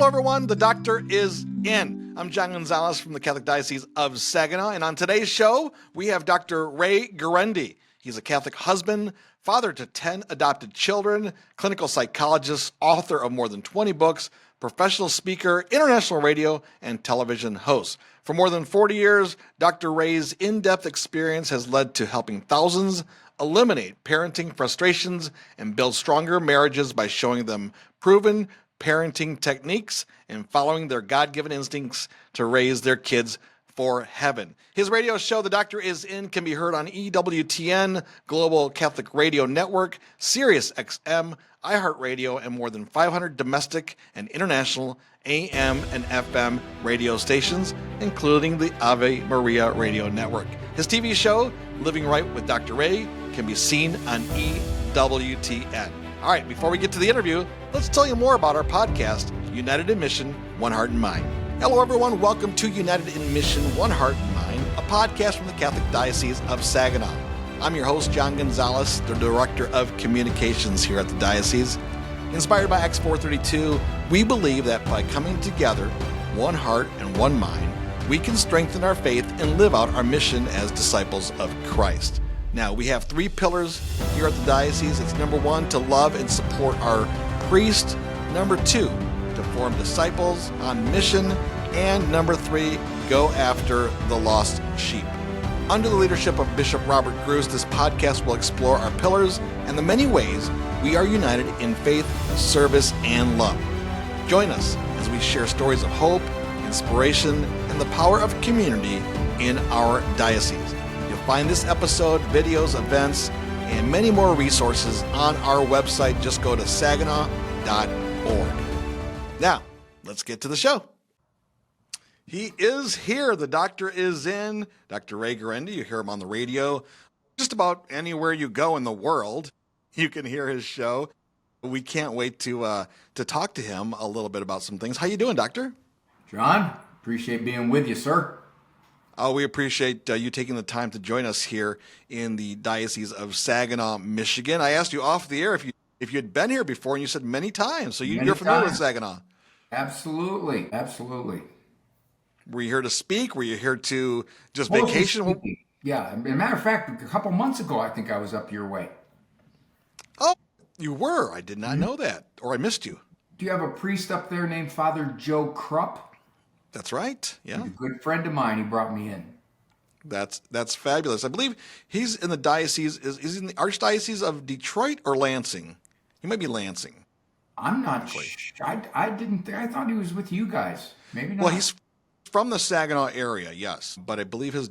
Hello, everyone. The doctor is in. I'm John Gonzalez from the Catholic Diocese of Saginaw, and on today's show, we have Dr. Ray Guarendi. He's a Catholic husband, father to 10 adopted children, clinical psychologist, author of more than 20 books, professional speaker, international radio and television host. For more than 40 years, Dr. Ray's in-depth experience has led to helping thousands eliminate parenting frustrations and build stronger marriages by showing them proven parenting techniques and following their God-given instincts to raise their kids for heaven. His radio show, The Doctor Is In, can be heard on EWTN, Global Catholic Radio Network, Sirius XM, iHeartRadio, and more than 500 domestic and international AM and FM radio stations, including the Ave Maria Radio Network. His TV show, Living Right with Dr. Ray, can be seen on EWTN. All right, before we get to the interview, let's tell you more about our podcast, United in Mission, One Heart and Mind. Hello, everyone. Welcome to United in Mission, One Heart and Mind, a podcast from the Catholic Diocese of Saginaw. I'm your host, John Gonzalez, the Director of Communications here at the Diocese. Inspired by Acts 4:32, we believe that by coming together, one heart and one mind, we can strengthen our faith and live out our mission as disciples of Christ. Now, we have 3 pillars here at the Diocese. It's number 1, to love and support our priest. Number 2, to form disciples on mission. And number 3, go after the lost sheep. Under the leadership of Bishop Robert Gruss, this podcast will explore our pillars and the many ways we are united in faith, service, and love. Join us as we share stories of hope, inspiration, and the power of community in our diocese. Find this episode, videos, events, and many more resources on our website. Just go to saginaw.org. Now, let's get to the show. He is here. The doctor is in. Dr. Ray Guarendi, you hear him on the radio. Just about anywhere you go in the world, you can hear his show. We can't wait to talk to him a little bit about some things. How you doing, Doctor? John, appreciate being with you, sir. We appreciate you taking the time to join us here in the Diocese of Saginaw, Michigan. I asked you off the air if you had been here before, and you said many times. So you're familiar with Saginaw? Absolutely, absolutely. Were you here to speak? Were you here to just vacation? Yeah, as a matter of fact, a couple months ago, I think I was up your way. Oh, you were? I did not know that, or I missed you. Do you have a priest up there named Father Joe Krupp? That's right. Yeah, he's a good friend of mine. He brought me in. That's fabulous. I believe he's in the diocese. Is he in the Archdiocese of Detroit or Lansing? He might be Lansing. I'm not sure. I didn't. I thought he was with you guys. Maybe not. Well, he's from the Saginaw area, yes, but I believe his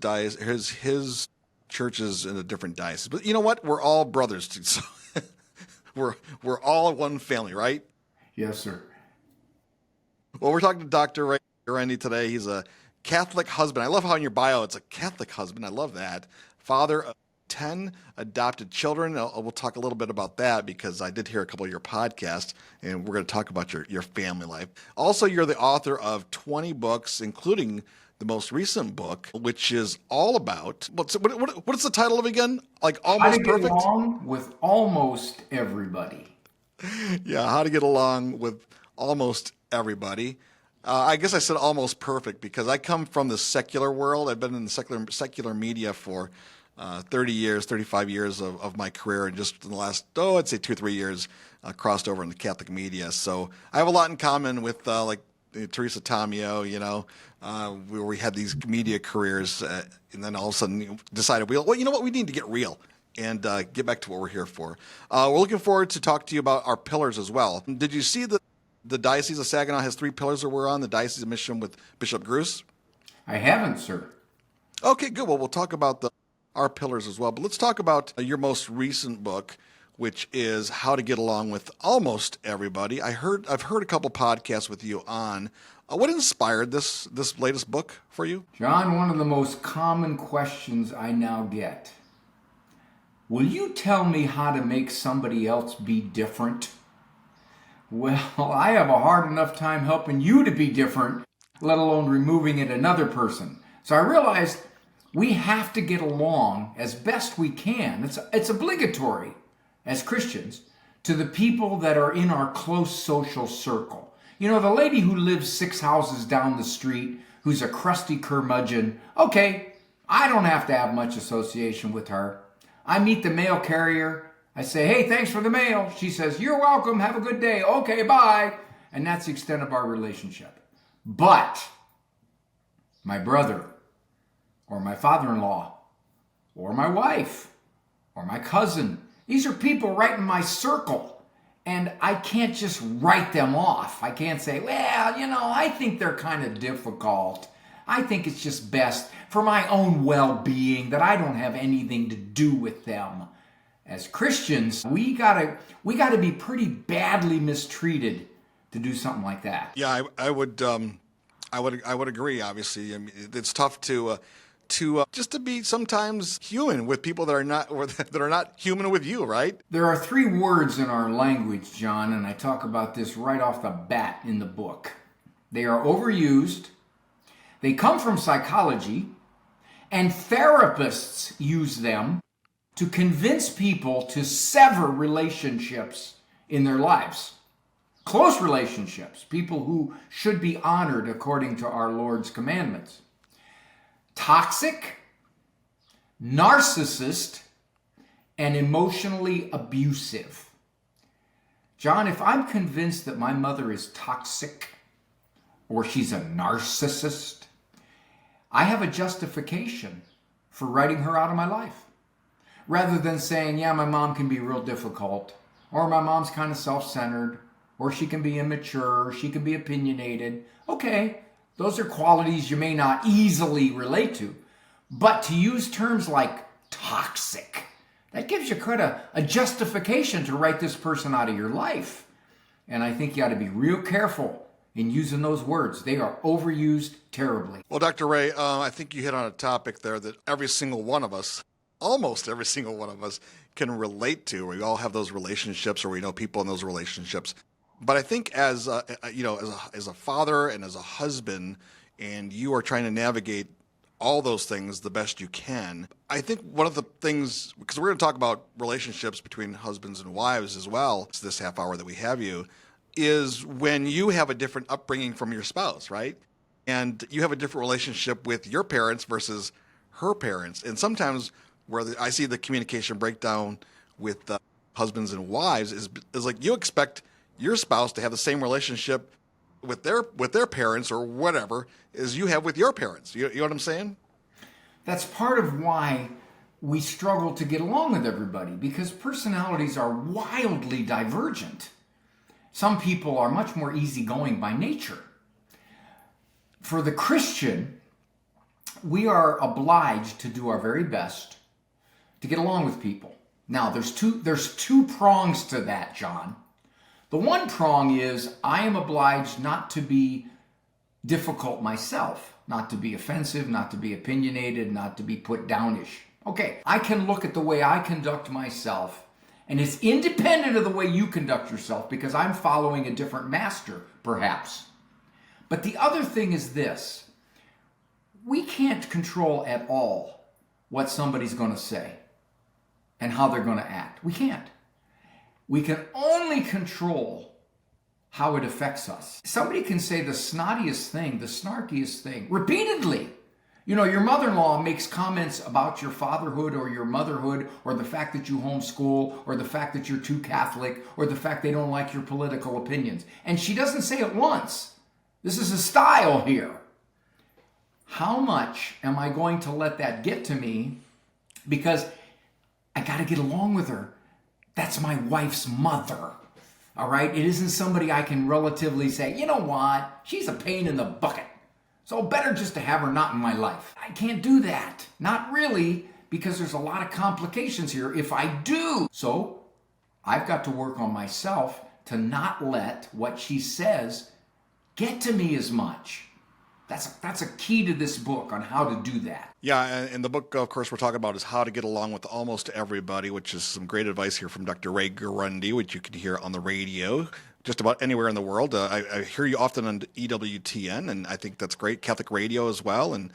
church is in a different diocese. But you know what? We're all brothers, too, so we're all one family, right? Yes, sir. Well, we're talking to Dr. Ray Guarendi today. He's a Catholic husband. I love how in your bio it's a Catholic husband. I love that. Father of 10 adopted children. We'll talk a little bit about that because I did hear a couple of your podcasts, and we're going to talk about your family life. Also, you're the author of 20 books, including the most recent book, which is all about, what's the title of it again? Like Almost Perfect? How to Get Along with Almost Everybody. Yeah, How to Get Along with Almost Everybody. I guess I said almost perfect because I come from the secular world. I've been in the secular media for 30 years, 35 years of my career, and just in the last, I'd say 2-3 years, crossed over into Catholic media. So I have a lot in common with like Teresa Tomeo, where we had these media careers, and then all of a sudden decided, well, you know what, we need to get real and get back to what we're here for. We're looking forward to talk to you about our pillars as well. Did you see the Diocese of Saginaw has 3 pillars that we're on, the Diocese of Mission with Bishop Gruss? I haven't, sir. Okay, good. Well, we'll talk about our pillars as well. But let's talk about your most recent book, which is How to Get Along with Almost Everybody. I've heard a couple podcasts with you on. What inspired this latest book for you? John, one of the most common questions I now get. Will you tell me how to make somebody else be different? Well, I have a hard enough time helping you to be different, let alone removing it another person. So I realized we have to get along as best we can. It's obligatory as Christians to the people that are in our close social circle. You know, the lady who lives 6 houses down the street, who's a crusty curmudgeon, okay, I don't have to have much association with her. I meet the mail carrier. I say, hey, thanks for the mail. She says, you're welcome. Have a good day. Okay, bye. And that's the extent of our relationship. But my brother or my father-in-law or my wife or my cousin, these are people right in my circle. And I can't just write them off. I can't say, well, you know, I think they're kind of difficult. I think it's just best for my own well-being that I don't have anything to do with them. As Christians, we gotta be pretty badly mistreated to do something like that. Yeah, I would agree. Obviously, I mean, it's tough to just to be sometimes human with people that are not human with you, right? There are 3 words in our language, John, and I talk about this right off the bat in the book. They are overused. They come from psychology, and therapists use them to convince people to sever relationships in their lives. Close relationships, people who should be honored according to our Lord's commandments. Toxic, narcissist, and emotionally abusive. John, if I'm convinced that my mother is toxic or she's a narcissist, I have a justification for writing her out of my life. Rather than saying, yeah, my mom can be real difficult, or my mom's kind of self-centered, or she can be immature, or she can be opinionated. Okay, those are qualities you may not easily relate to. But to use terms like toxic, that gives you quite a justification to write this person out of your life. And I think you ought to be real careful in using those words. They are overused terribly. Well, Dr. Ray, I think you hit on a topic there that every single one of us, almost every single one of us, can relate to. We all have those relationships, or we know people in those relationships. But I think as a father and as a husband, and you are trying to navigate all those things the best you can, I think one of the things, because we're going to talk about relationships between husbands and wives as well, it's this half hour that we have you, is when you have a different upbringing from your spouse, right? And you have a different relationship with your parents versus her parents. And sometimes where I see the communication breakdown with husbands and wives is like you expect your spouse to have the same relationship with their parents or whatever as you have with your parents. You know what I'm saying? That's part of why we struggle to get along with everybody, because personalities are wildly divergent. Some people are much more easygoing by nature. For the Christian, we are obliged to do our very best to get along with people. Now, there's two prongs to that, John. The one prong is I am obliged not to be difficult myself, not to be offensive, not to be opinionated, not to be put downish. Okay, I can look at the way I conduct myself, and it's independent of the way you conduct yourself because I'm following a different master, perhaps. But the other thing is this. We can't control at all what somebody's going to say and how they're going to act. We can't. We can only control how it affects us. Somebody can say the snottiest thing, the snarkiest thing, repeatedly. You know, your mother-in-law makes comments about your fatherhood or your motherhood or the fact that you homeschool or the fact that you're too Catholic or the fact they don't like your political opinions. And she doesn't say it once. This is a style here. How much am I going to let that get to me? Because I got to get along with her. That's my wife's mother. All right? It isn't somebody I can relatively say, you know what? She's a pain in the bucket. So better just to have her not in my life. I can't do that. Not really, because there's a lot of complications here if I do. So I've got to work on myself to let what she says get to me as much. That's a key to this book on how to do that. Yeah, and the book, of course, we're talking about is How to Get Along with Almost Everybody, which is some great advice here from Dr. Ray Guarendi, which you can hear on the radio just about anywhere in the world. I hear you often on EWTN, and I think that's great. Catholic radio as well, and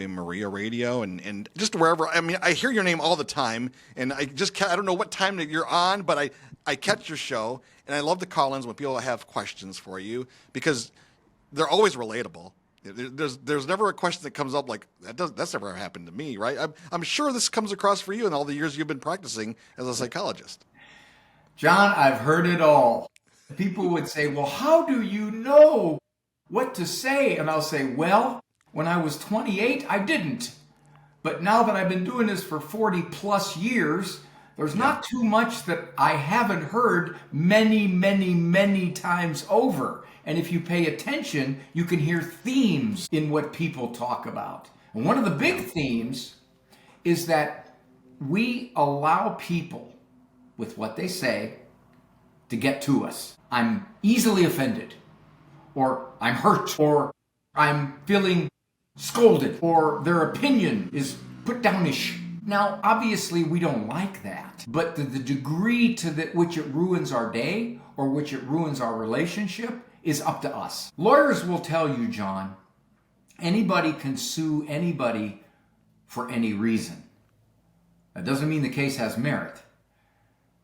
Maria Radio, and just wherever. I mean, I hear your name all the time, and I don't know what time that you're on, but I catch your show, and I love the call-ins when people have questions for you because they're always relatable. There's never a question that comes up like that's never happened to me, right? I'm sure this comes across for you in all the years you've been practicing as a psychologist. John, I've heard it all. People would say, well, how do you know what to say? And I'll say, well, when I was 28, I didn't. But now that I've been doing this for 40 plus years, there's not too much that I haven't heard many, many, many times over. And if you pay attention, you can hear themes in what people talk about. And one of the big themes is that we allow people with what they say to get to us. I'm easily offended, or I'm hurt, or I'm feeling scolded, or their opinion is put downish. Now, obviously, we don't like that, but the degree to which it ruins our day or which it ruins our relationship is up to us. Lawyers will tell you, John, anybody can sue anybody for any reason. That doesn't mean the case has merit.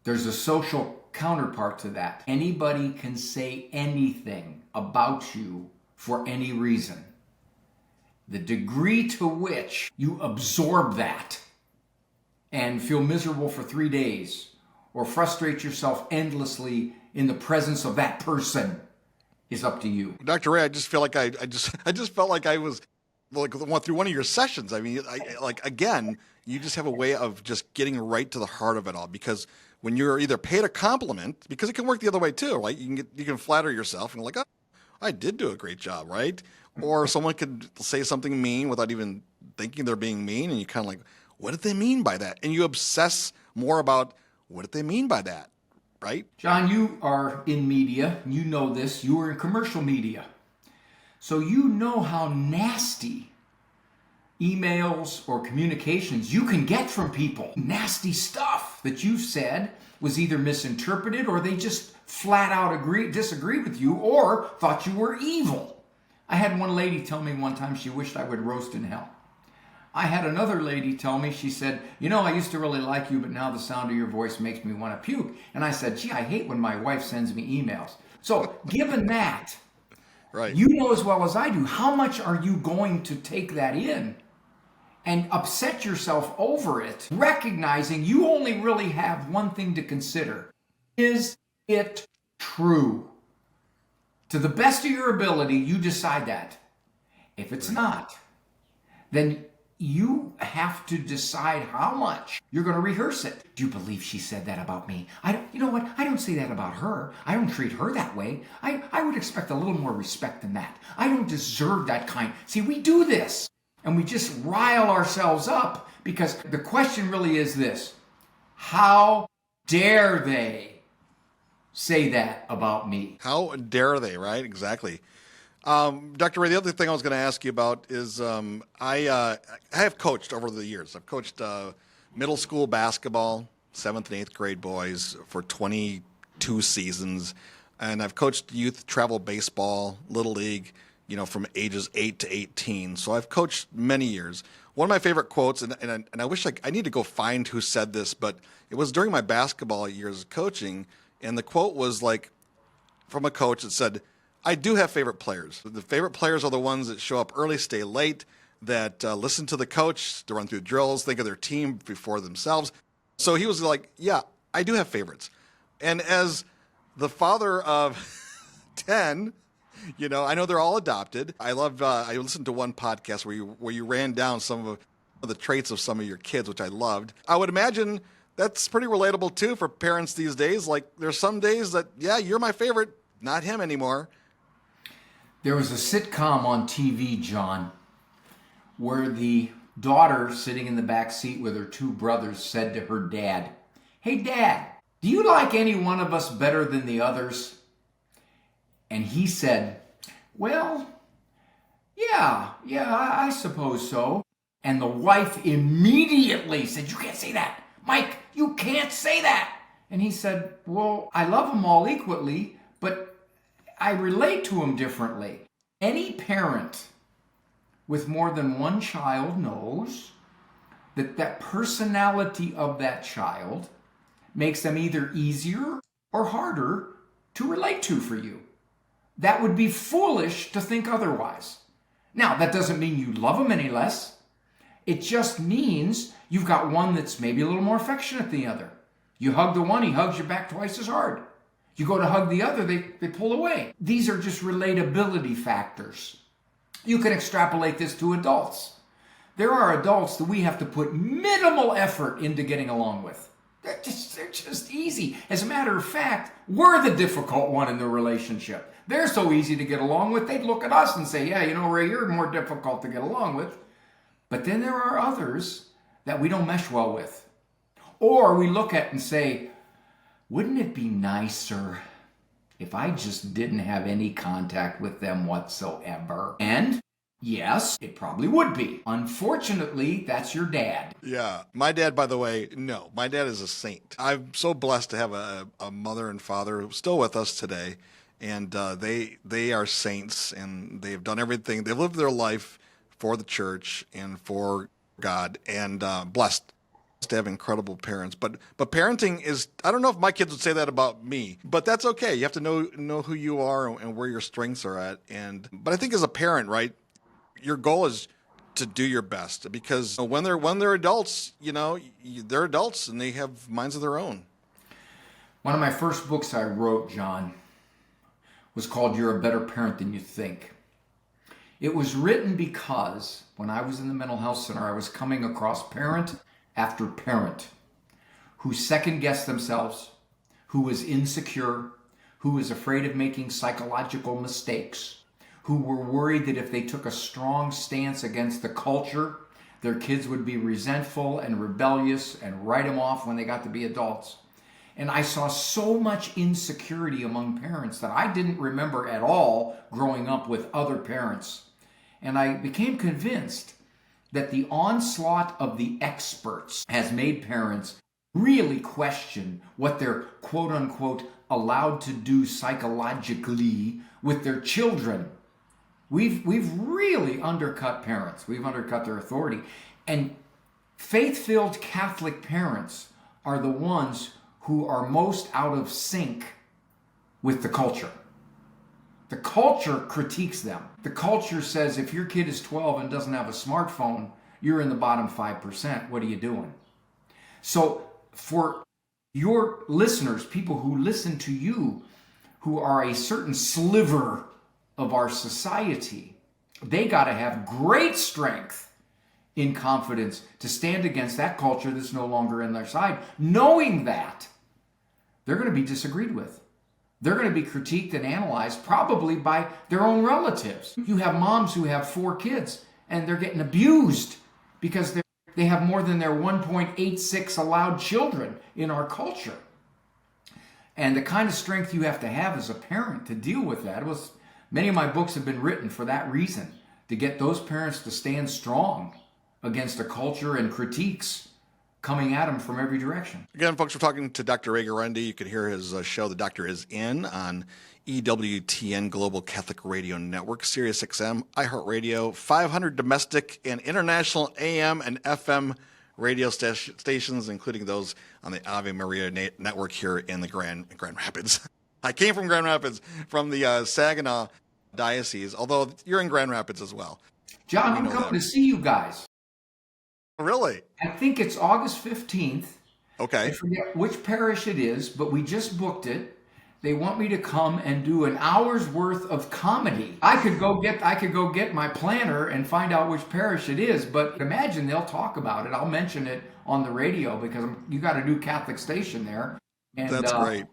There's a social counterpart to that. Anybody can say anything about you for any reason. The degree to which you absorb that and feel miserable for 3 days or frustrate yourself endlessly in the presence of that person is up to you. Dr. Ray, I just feel like I just felt like I was like went through one of your sessions. I mean, again, you just have a way of just getting right to the heart of it all, because when you're either paid a compliment, because it can work the other way too, right? You can flatter yourself and like, oh, I did do a great job, right? Or someone could say something mean without even thinking they're being mean, and you kind of like, what did they mean by that? And you obsess more about what did they mean by that, right? John, you are in media. You know this. You are in commercial media. So you know how nasty emails or communications you can get from people. Nasty stuff that you've said was either misinterpreted, or they just flat out disagree with you, or thought you were evil. I had one lady tell me one time she wished I would roast in hell. I had another lady tell me, she said, I used to really like you, but now the sound of your voice makes me want to puke. And I said, gee, I hate when my wife sends me emails. So given that, right, you know as well as I do, how much are you going to take that in and upset yourself over it, recognizing you only really have one thing to consider. Is it true? To the best of your ability, you decide that. If it's not, then you have to decide how much you're going to rehearse it. Do you believe she said that about me? You know what? I don't say that about her. I don't treat her that way. I would expect a little more respect than that. I don't deserve that kind. See, we do this, and we just rile ourselves up, because the question really is this: how dare they say that about me? How dare they, right? Exactly. Dr. Ray, the other thing I was going to ask you about is I have coached over the years. I've coached middle school basketball, 7th and 8th grade boys for 22 seasons, and I've coached youth travel baseball, little league, from ages 8 to 18. So I've coached many years. One of my favorite quotes, and I wish I need to go find who said this, but it was during my basketball years of coaching, and the quote was like from a coach that said, I do have favorite players. The favorite players are the ones that show up early, stay late, that listen to the coach, to run through drills, think of their team before themselves. So he was like, yeah, I do have favorites. And as the father of 10, I know they're all adopted. I listened to one podcast where you ran down some of the traits of some of your kids, which I loved. I would imagine that's pretty relatable too for parents these days. Like there's some days that, yeah, you're my favorite, not him anymore. There was a sitcom on TV, John, where the daughter sitting in the back seat with her two brothers said to her dad, "Hey Dad, do you like any one of us better than the others?" And he said, "Well, yeah, I suppose so." And the wife immediately said, "You can't say that. Mike, you can't say that." And he said, "Well, I love them all equally, but I relate to them differently. Any parent with more than one child knows that that personality of that child makes them either easier or harder to relate to for you. That would be foolish to think otherwise. Now, that doesn't mean you love them any less. It just means you've got one that's maybe a little more affectionate than the other. You hug the one, he hugs you back twice as hard. You go to hug the other, they pull away. These are just relatability factors. You can extrapolate this to adults. There are adults that we have to put minimal effort into getting along with. They're just easy. As a matter of fact, we're the difficult one in the relationship. They're so easy to get along with, they'd look at us and say, yeah, you know, Ray, you're more difficult to get along with. But then there are others that we don't mesh well with. Or we look at and say, wouldn't it be nicer if I just didn't have any contact with them whatsoever? And yes, it probably would be. Unfortunately, that's your dad. Yeah. My dad, by the way, no. My dad is a saint. I'm so blessed to have a mother and father who's still with us today. And they are saints, and they've done everything. They've lived their life for the church and for God, and blessed to have incredible parents. But parenting is, I don't know if my kids would say that about me, but that's okay. You have to know who you are and where your strengths are at. But I think as a parent, right, your goal is to do your best, because when they're adults, you know, they're adults and they have minds of their own. One of my first books I wrote, John, was called You're a Better Parent Than You Think. It was written because when I was in the mental health center, I was coming across parent after parent who second-guessed themselves, who was insecure, who was afraid of making psychological mistakes, who were worried that if they took a strong stance against the culture, their kids would be resentful and rebellious and write them off when they got to be adults. And I saw so much insecurity among parents that I didn't remember at all growing up with other parents. And I became convinced that the onslaught of the experts has made parents really question what they're quote unquote allowed to do psychologically with their children. We've really undercut parents. We've undercut their authority. And faith-filled Catholic parents are the ones who are most out of sync with the culture. The culture critiques them. The culture says if your kid is 12 and doesn't have a smartphone, you're in the bottom 5%. What are you doing? So for your listeners, people who listen to you, who are a certain sliver of our society, they got to have great strength in confidence to stand against that culture that's no longer in their side, knowing that they're going to be disagreed with. They're going to be critiqued and analyzed probably by their own relatives. You have moms who have 4 kids and they're getting abused because they have more than their 1.86 allowed children in our culture. And the kind of strength you have to have as a parent to deal with that was, many of my books have been written for that reason, to get those parents to stand strong against a culture and critiques coming at them from every direction. Again, folks, we're talking to Dr. Ray Guarendi. You can hear his show, The Doctor Is In, on EWTN Global Catholic Radio Network, Sirius XM, iHeartRadio, 500 domestic and international AM and FM radio stations, including those on the Ave Maria network here in the Grand Rapids. I came from Grand Rapids, from the Saginaw Diocese, although you're in Grand Rapids as well. John, I'm coming to see you guys. Really? I think it's August 15th. Okay. I forget which parish it is, but we just booked it. They want me to come and do an hour's worth of comedy. I could go get my planner and find out which parish it is, but imagine they'll talk about it. I'll mention it on the radio because you got a new Catholic station there. And that's great.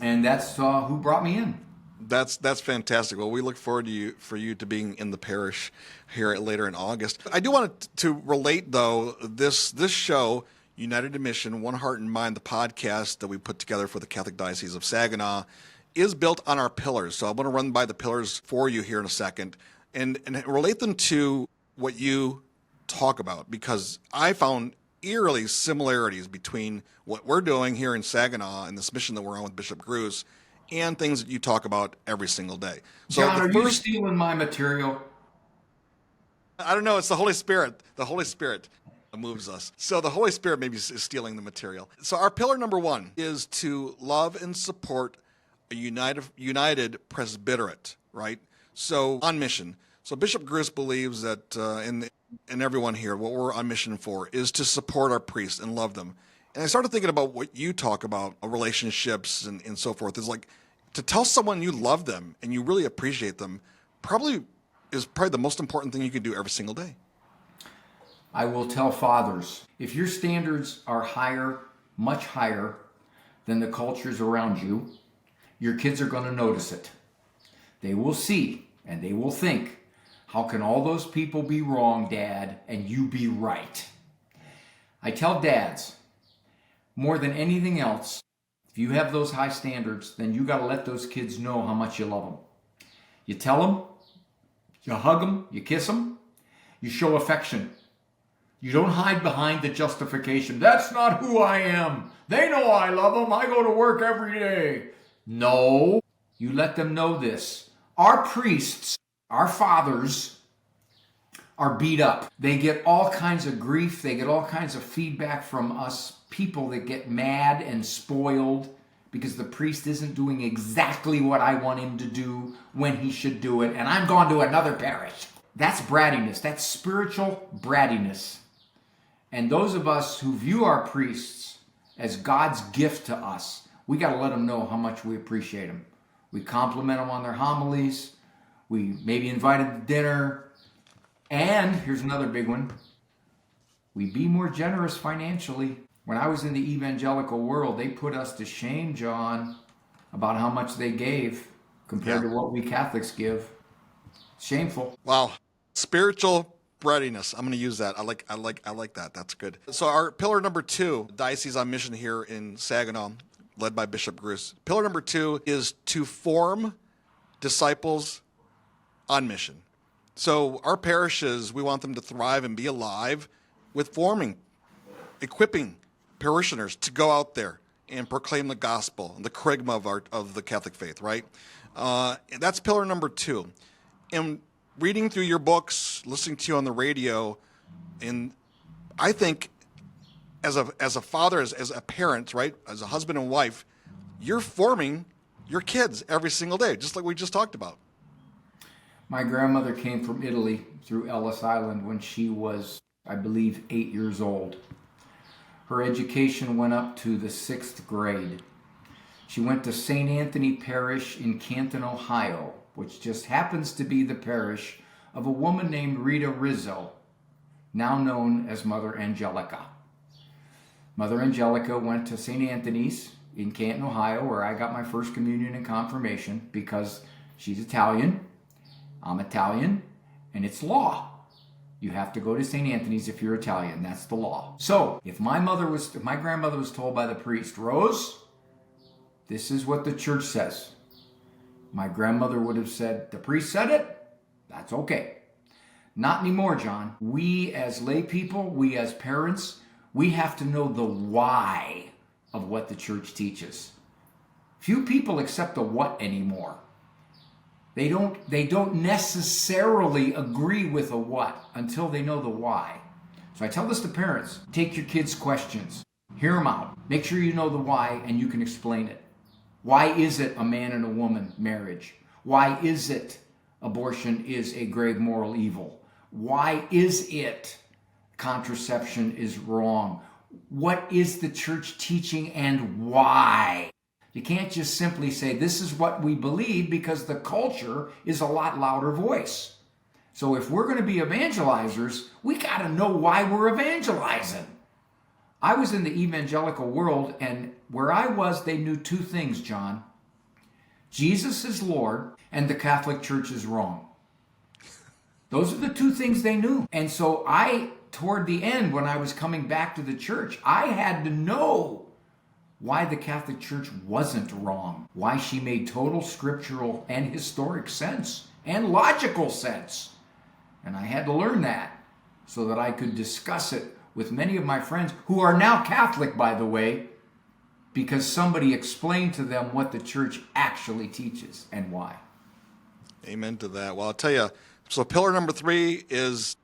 And that's who brought me in. That's fantastic. Well, we look forward for you to being in the parish here later in August. I do want to relate, though, this show, United in Mission, One Heart and Mind, the podcast that we put together for the Catholic Diocese of Saginaw, is built on our pillars. So I want to run by the pillars for you here in a second and relate them to what you talk about, because I found eerily similarities between what we're doing here in Saginaw and this mission that we're on with Bishop Gruss and things that you talk about every single day. So John, the are you first, stealing my material? I don't know, it's the Holy Spirit. The Holy Spirit moves us. So the Holy Spirit maybe is stealing the material. So our pillar number one is to love and support a united presbyterate, right? So on mission. So Bishop Gruss believes that and everyone here, what we're on mission for is to support our priests and love them. And I started thinking about what you talk about, relationships and so forth. Is like to tell someone you love them and you really appreciate them is probably the most important thing you can do every single day. I will tell fathers, if your standards are higher, much higher than the cultures around you, your kids are going to notice it. They will see and they will think, how can all those people be wrong, Dad, and you be right? I tell dads, more than anything else, if you have those high standards, then you got to let those kids know how much you love them. You tell them, you hug them, you kiss them, you show affection. You don't hide behind the justification. That's not who I am. They know I love them. I go to work every day. No, you let them know this. Our priests, our fathers, are beat up. They get all kinds of grief. They get all kinds of feedback from us people that get mad and spoiled because the priest isn't doing exactly what I want him to do when he should do it, and I'm going to another parish. That's brattiness. That's spiritual brattiness. And those of us who view our priests as God's gift to us, we got to let them know how much we appreciate them. We compliment them on their homilies. We maybe invite them to dinner. And here's another big one. We be more generous financially. When I was in the evangelical world, they put us to shame, John, about how much they gave compared to what we Catholics give. Shameful. Wow. Spiritual readiness. I'm going to use that. I like that. That's good. So our pillar number 2, Diocese on Mission here in Saginaw, led by Bishop Gruss. Pillar number 2 is to form disciples on mission. So our parishes, we want them to thrive and be alive with forming, equipping parishioners to go out there and proclaim the gospel, the kerygma of the Catholic faith, right? That's pillar number 2. And reading through your books, listening to you on the radio, and I think as a father, as a parent, right, as a husband and wife, you're forming your kids every single day, just like we just talked about. My grandmother came from Italy through Ellis Island when she was, I believe, 8 years old. Her education went up to the 6th grade. She went to St. Anthony Parish in Canton, Ohio, which just happens to be the parish of a woman named Rita Rizzo, now known as Mother Angelica. Mother Angelica went to St. Anthony's in Canton, Ohio, where I got my first communion and confirmation because she's Italian, I'm Italian, and it's law. You have to go to St. Anthony's if you're Italian. That's the law. So if my grandmother was told by the priest, Rose, this is what the church says, my grandmother would have said, the priest said it, that's okay. Not anymore, John. We as lay people, we as parents, we have to know the why of what the church teaches. Few people accept the what anymore. They don't necessarily agree with a what until they know the why. So I tell this to parents, take your kids' questions, hear them out, make sure you know the why and you can explain it. Why is it a man and a woman marriage? Why is it abortion is a grave moral evil? Why is it contraception is wrong? What is the church teaching and why? You can't just simply say this is what we believe because the culture is a lot louder voice. So if we're going to be evangelizers, we got to know why we're evangelizing. I was in the evangelical world, and where I was, they knew 2 things, John. Jesus is Lord, and the Catholic Church is wrong. Those are the 2 things they knew. And so toward the end, when I was coming back to the church, I had to know why the Catholic Church wasn't wrong, why she made total scriptural and historic sense and logical sense. And I had to learn that so that I could discuss it with many of my friends who are now Catholic, by the way, because somebody explained to them what the church actually teaches and why. Amen to that. Well, I'll tell you, so pillar number 3 is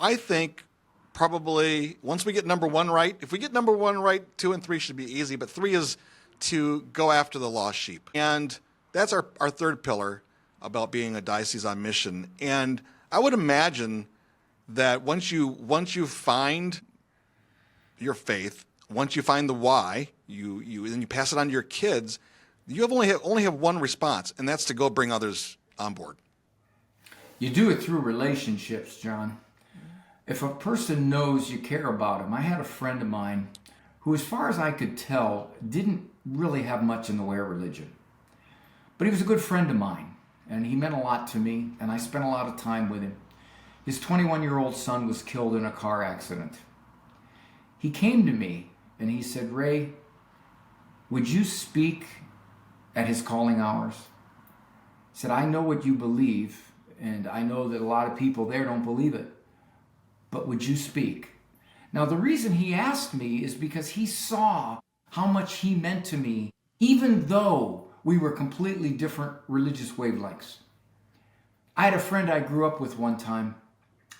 I think probably once we get number 1 right, if we get number 1 right, 2 and 3 should be easy, but 3 is to go after the lost sheep. And that's our third pillar about being a diocese on mission. And I would imagine that once you find your faith, once you find the why, then you pass it on to your kids, you only have one response, and that's to go bring others on board. You do it through relationships, John. If a person knows you care about them, I had a friend of mine who, as far as I could tell, didn't really have much in the way of religion. But he was a good friend of mine, and he meant a lot to me, and I spent a lot of time with him. His 21-year-old son was killed in a car accident. He came to me, and he said, "Ray, would you speak at his calling hours?" He said, "I know what you believe, and I know that a lot of people there don't believe it, but would you speak?" Now, the reason he asked me is because he saw how much he meant to me, even though we were completely different religious wavelengths. I had a friend I grew up with one time.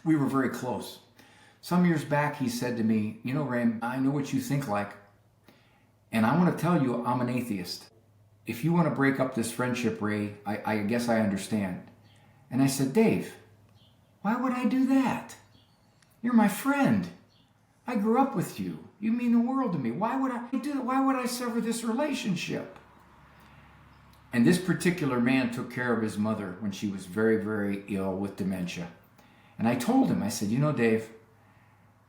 We were very close. Some years back, he said to me, "You know, Ray, I know what you think like, and I want to tell you I'm an atheist. If you want to break up this friendship, Ray, I guess I understand." And I said, "Dave, why would I do that? You're my friend. I grew up with you. You mean the world to me. Why would I do that? Why would I sever this relationship?" And this particular man took care of his mother when she was very, very ill with dementia. And I told him, I said, "You know, Dave,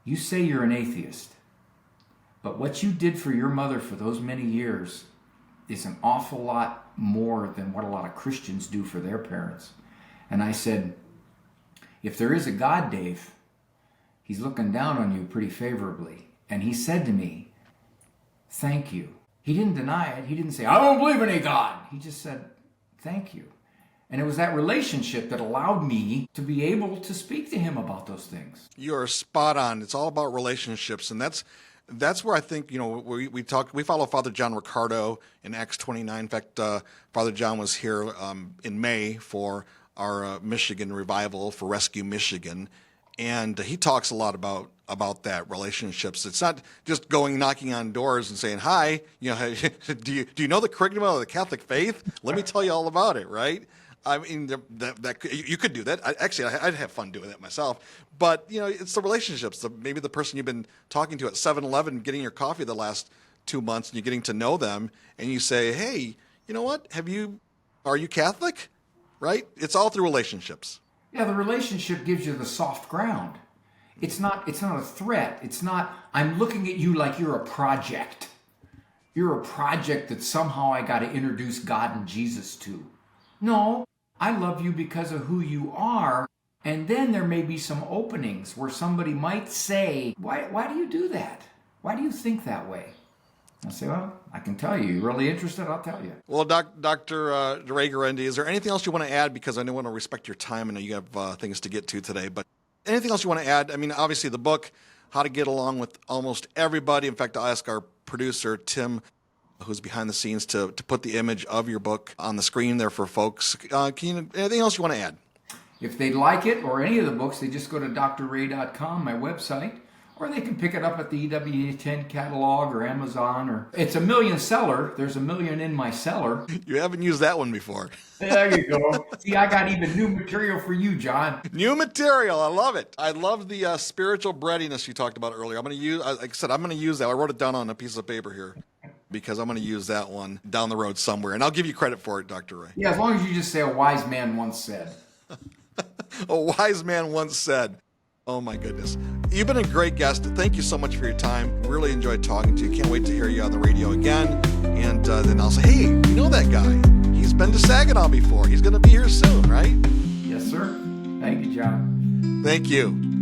you say you're an atheist, but what you did for your mother for those many years is an awful lot more than what a lot of Christians do for their parents." And I said, "If there is a God, Dave, he's looking down on you pretty favorably." And he said to me, "Thank you." He didn't deny it. He didn't say, "I don't believe in any God." He just said, "Thank you." And it was that relationship that allowed me to be able to speak to him about those things. You are spot on. It's all about relationships, and that's where I think, we follow Father John Ricardo in Acts 29. In fact, Father John was here in May for our Michigan revival for Rescue Michigan, and he talks a lot about that relationships. It's not just knocking on doors and saying, "Hi, do you know the curriculum of the Catholic faith? Let me tell you all about it," right? I mean, that you could do that. I'd have fun doing that myself. But it's the relationships. Maybe the person you've been talking to at 7-Eleven, getting your coffee the last 2 months, and you're getting to know them, and you say, "Hey, you know what? Are you Catholic?" Right? It's all through relationships. Yeah, the relationship gives you the soft ground. It's not a threat. It's not, "I'm looking at you like you're a project. You're a project that somehow I got to introduce God and Jesus to." No, I love you because of who you are. And then there may be some openings where somebody might say, why do you do that? Why do you think that way? I say, "Well, I can tell you. You're really interested? I'll tell you." Well, Dr. Ray Guarendi, is there anything else you want to add? Because I want to respect your time. I know you have things to get to today. But anything else you want to add? I mean, obviously the book, How to Get Along with Almost Everybody. In fact, I'll ask our producer, Tim, who's behind the scenes, to put the image of your book on the screen there for folks. Anything else you want to add? If they'd like it, or any of the books, they just go to drray.com, my website, or they can pick it up at the EWTN catalog or Amazon. Or it's a million seller. There's a million in my cellar. You haven't used that one before. There you go. See, I got even new material for you, John. New material. I love it. I love the spiritual breadiness you talked about earlier. I'm going to use, like I said, I'm going to use that. I wrote it down on a piece of paper here, because I'm going to use that one down the road somewhere. And I'll give you credit for it, Dr. Ray. Yeah, as long as you just say "a wise man once said." A wise man once said. Oh, my goodness. You've been a great guest. Thank you so much for your time. Really enjoyed talking to you. Can't wait to hear you on the radio again. And then I'll say, "Hey, you know that guy? He's been to Saginaw before. He's going to be here soon," right? Yes, sir. Thank you, John. Thank you.